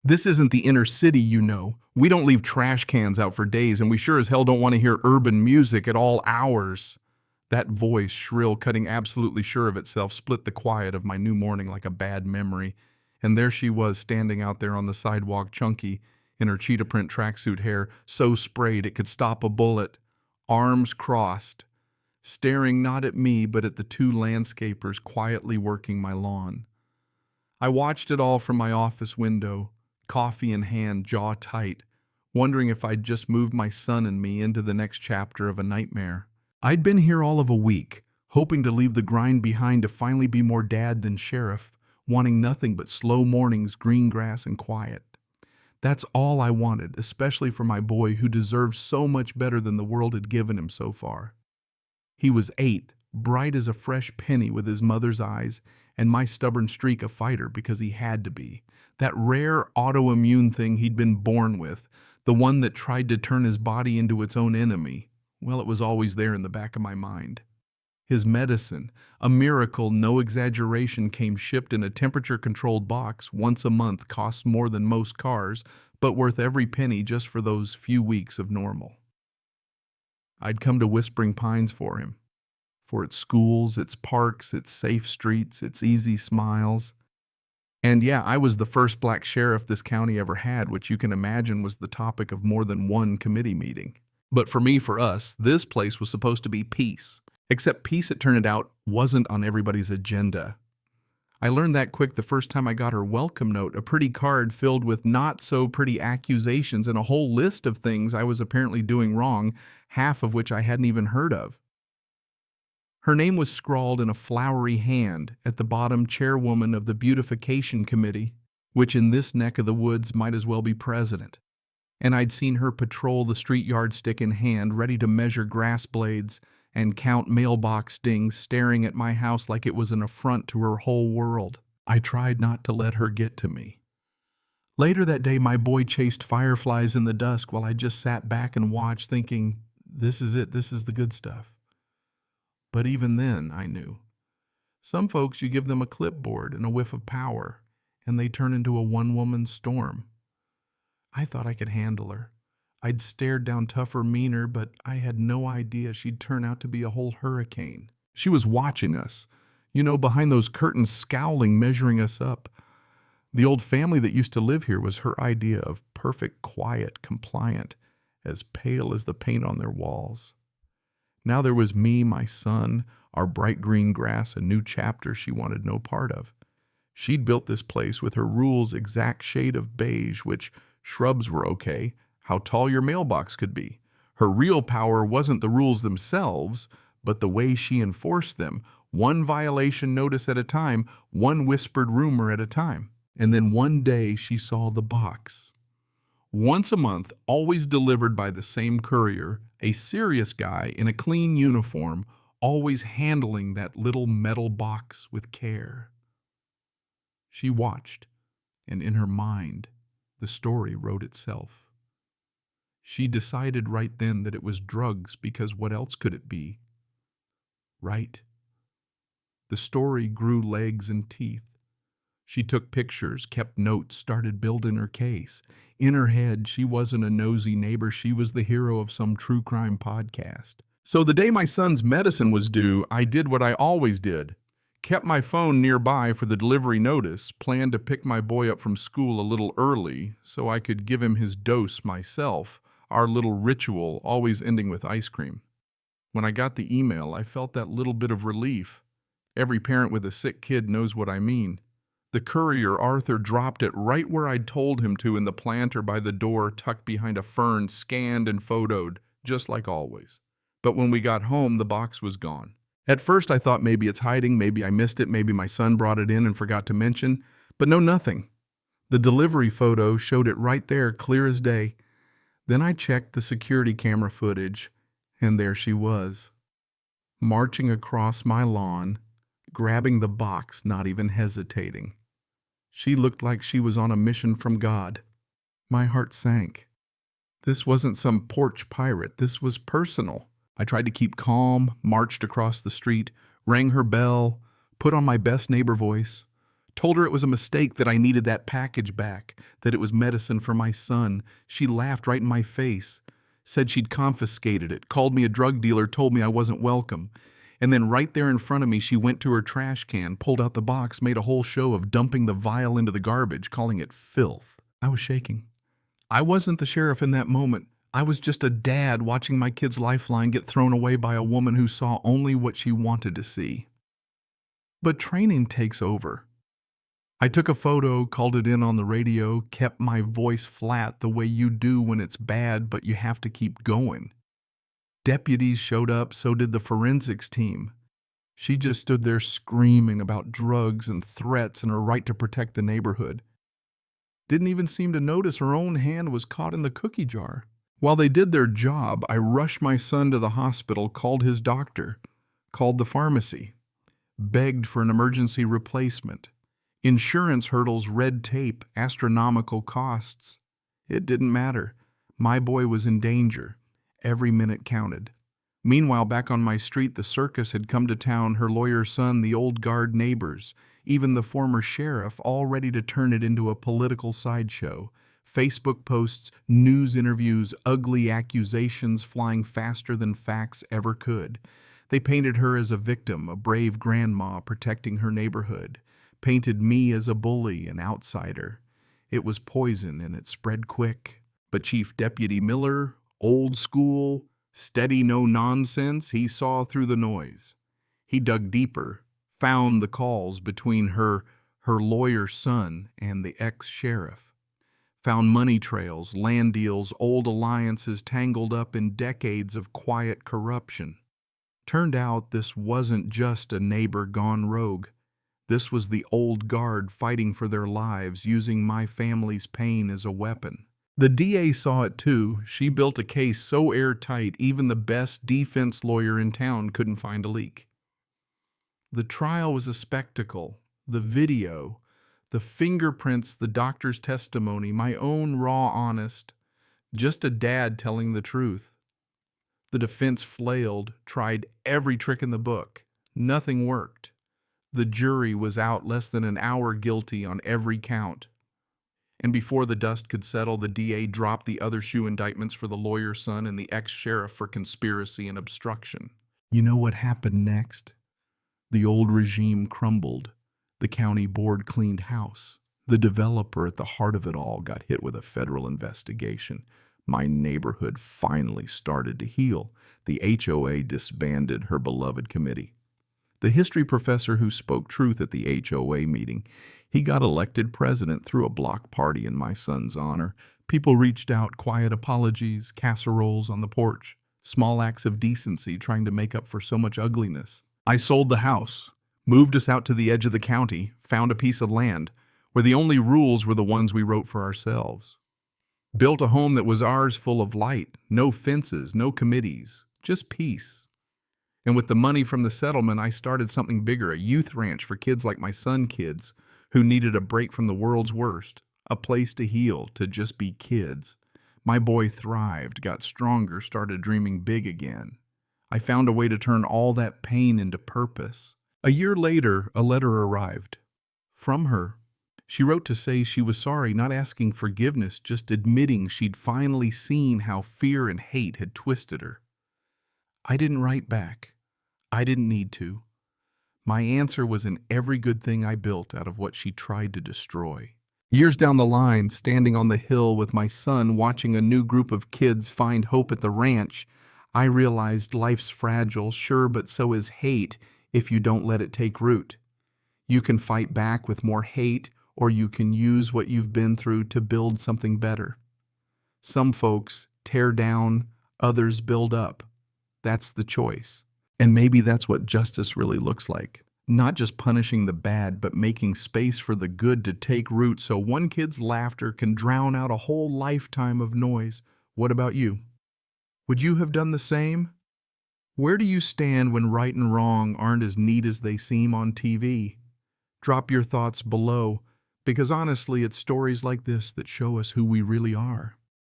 This isn't the inner city, you know. We don't leave trash cans out for days, and we sure as hell don't want to hear urban music at all hours. That voice, shrill, cutting absolutely sure of itself, split the quiet of my new morning like a bad memory. And there she was, standing out there on the sidewalk, chunky, in her cheetah print tracksuit hair, so sprayed it could stop a bullet, arms crossed, staring not at me but at the two landscapers quietly working my lawn. I watched it all from my office window, coffee in hand, jaw tight, wondering if I'd just moved my son and me into the next chapter of a nightmare. I'd been here all of a week, hoping to leave the grind behind to finally be more dad than sheriff, wanting nothing but slow mornings, green grass, and quiet. That's all I wanted, especially for my boy who deserved so much better than the world had given him so far. He was 8, bright as a fresh penny with his mother's eyes, and my stubborn streak a fighter because he had to be. That rare autoimmune thing he'd been born with, the one that tried to turn his body into its own enemy. Well, it was always there in the back of my mind. His medicine, a miracle, no exaggeration, came shipped in a temperature-controlled box once a month, costs more than most cars, but worth every penny just for those few weeks of normal. I'd come to Whispering Pines for him, for its schools, its parks, its safe streets, its easy smiles. And yeah, I was the first black sheriff this county ever had, which you can imagine was the topic of more than one committee meeting. But for us, this place was supposed to be peace. Except peace, it turned out, wasn't on everybody's agenda. I learned that quick the first time I got her welcome note, a pretty card filled with not-so-pretty accusations and a whole list of things I was apparently doing wrong, half of which I hadn't even heard of. Her name was scrawled in a flowery hand at the bottom, chairwoman of the Beautification Committee, which in this neck of the woods might as well be president. And I'd seen her patrol the street yardstick in hand, ready to measure grass blades and count mailbox dings, staring at my house like it was an affront to her whole world. I tried not to let her get to me. Later that day, my boy chased fireflies in the dusk while I just sat back and watched, thinking, this is it, this is the good stuff. But even then, I knew. Some folks, you give them a clipboard and a whiff of power, and they turn into a one-woman storm. I thought I could handle her. I'd stared down tougher, meaner, but I had no idea she'd turn out to be a whole hurricane. She was watching us, behind those curtains, scowling, measuring us up. The old family that used to live here was her idea of perfect, quiet, compliant, as pale as the paint on their walls. Now there was me, my son, our bright green grass, a new chapter she wanted no part of. She'd built this place with her rules' exact shade of beige, which shrubs were okay, how tall your mailbox could be. Her real power wasn't the rules themselves, but the way she enforced them, one violation notice at a time, one whispered rumor at a time. And then one day she saw the box. Once a month, always delivered by the same courier, a serious guy in a clean uniform, always handling that little metal box with care. She watched, and in her mind, the story wrote itself. She decided right then that it was drugs, because what else could it be? Right? The story grew legs and teeth. She took pictures, kept notes, started building her case. In her head, she wasn't a nosy neighbor, she was the hero of some true crime podcast. So the day my son's medicine was due, I did what I always did. Kept my phone nearby for the delivery notice, planned to pick my boy up from school a little early so I could give him his dose myself, our little ritual always ending with ice cream. When I got the email, I felt that little bit of relief. Every parent with a sick kid knows what I mean. The courier, Arthur, dropped it right where I'd told him to in the planter by the door, tucked behind a fern, scanned and photoed, just like always. But when we got home, the box was gone. At first I thought maybe it's hiding, maybe I missed it, maybe my son brought it in and forgot to mention, but no, nothing. The delivery photo showed it right there, clear as day. Then I checked the security camera footage, and there she was, marching across my lawn, grabbing the box, not even hesitating. She looked like she was on a mission from God. My heart sank. This wasn't some porch pirate. This was personal. I tried to keep calm, marched across the street, rang her bell, put on my best neighbor voice, Told her it was a mistake, that I needed that package back, that it was medicine for my son. She laughed right in my face, said she'd confiscated it, called me a drug dealer, told me I wasn't welcome. And then right there in front of me, she went to her trash can, pulled out the box, made a whole show of dumping the vial into the garbage, calling it filth. I was shaking. I wasn't the sheriff in that moment. I was just a dad watching my kid's lifeline get thrown away by a woman who saw only what she wanted to see. But training takes over. I took a photo, called it in on the radio, kept my voice flat the way you do when it's bad, but you have to keep going. Deputies showed up, so did the forensics team. She just stood there screaming about drugs and threats and her right to protect the neighborhood. Didn't even seem to notice her own hand was caught in the cookie jar. While they did their job, I rushed my son to the hospital, called his doctor, called the pharmacy, begged for an emergency replacement. Insurance hurdles, red tape, astronomical costs. It didn't matter. My boy was in danger. Every minute counted. Meanwhile, back on my street, the circus had come to town, her lawyer's son, the old guard neighbors, even the former sheriff, all ready to turn it into a political sideshow. Facebook posts, news interviews, ugly accusations flying faster than facts ever could. They painted her as a victim, a brave grandma protecting her neighborhood. Painted me as a bully, an outsider. It was poison and it spread quick. But Chief Deputy Miller, old school, steady, no nonsense, he saw through the noise. He dug deeper, found the calls between her lawyer's son and the ex-sheriff. Found money trails, land deals, old alliances tangled up in decades of quiet corruption. Turned out this wasn't just a neighbor gone rogue. This was the old guard fighting for their lives, using my family's pain as a weapon. The DA saw it too. She built a case so airtight, even the best defense lawyer in town couldn't find a leak. The trial was a spectacle. The video, the fingerprints, the doctor's testimony, my own raw honest, just a dad telling the truth. The defense flailed, tried every trick in the book. Nothing worked. The jury was out less than an hour, guilty on every count. And before the dust could settle, the DA dropped the other shoe indictments for the lawyer's son and the ex-sheriff for conspiracy and obstruction. You know what happened next? The old regime crumbled. The county board cleaned house. The developer at the heart of it all got hit with a federal investigation. My neighborhood finally started to heal. The HOA disbanded her beloved committee. The history professor who spoke truth at the HOA meeting, he got elected president through a block party in my son's honor. People reached out, quiet apologies, casseroles on the porch, small acts of decency trying to make up for so much ugliness. I sold the house, moved us out to the edge of the county, found a piece of land where the only rules were the ones we wrote for ourselves. Built a home that was ours, full of light, no fences, no committees, just peace. And with the money from the settlement, I started something bigger, a youth ranch for kids like my son kids who needed a break from the world's worst, a place to heal, to just be kids. My boy thrived, got stronger, started dreaming big again. I found a way to turn all that pain into purpose. A year later, a letter arrived. From her. She wrote to say she was sorry, not asking forgiveness, just admitting she'd finally seen how fear and hate had twisted her. I didn't write back. I didn't need to. My answer was in every good thing I built out of what she tried to destroy. Years down the line, standing on the hill with my son, watching a new group of kids find hope at the ranch, I realized life's fragile, sure, but so is hate if you don't let it take root. You can fight back with more hate, or you can use what you've been through to build something better. Some folks tear down, others build up. That's the choice. And maybe that's what justice really looks like. Not just punishing the bad, but making space for the good to take root so one kid's laughter can drown out a whole lifetime of noise. What about you? Would you have done the same? Where do you stand when right and wrong aren't as neat as they seem on TV? Drop your thoughts below, because honestly, it's stories like this that show us who we really are.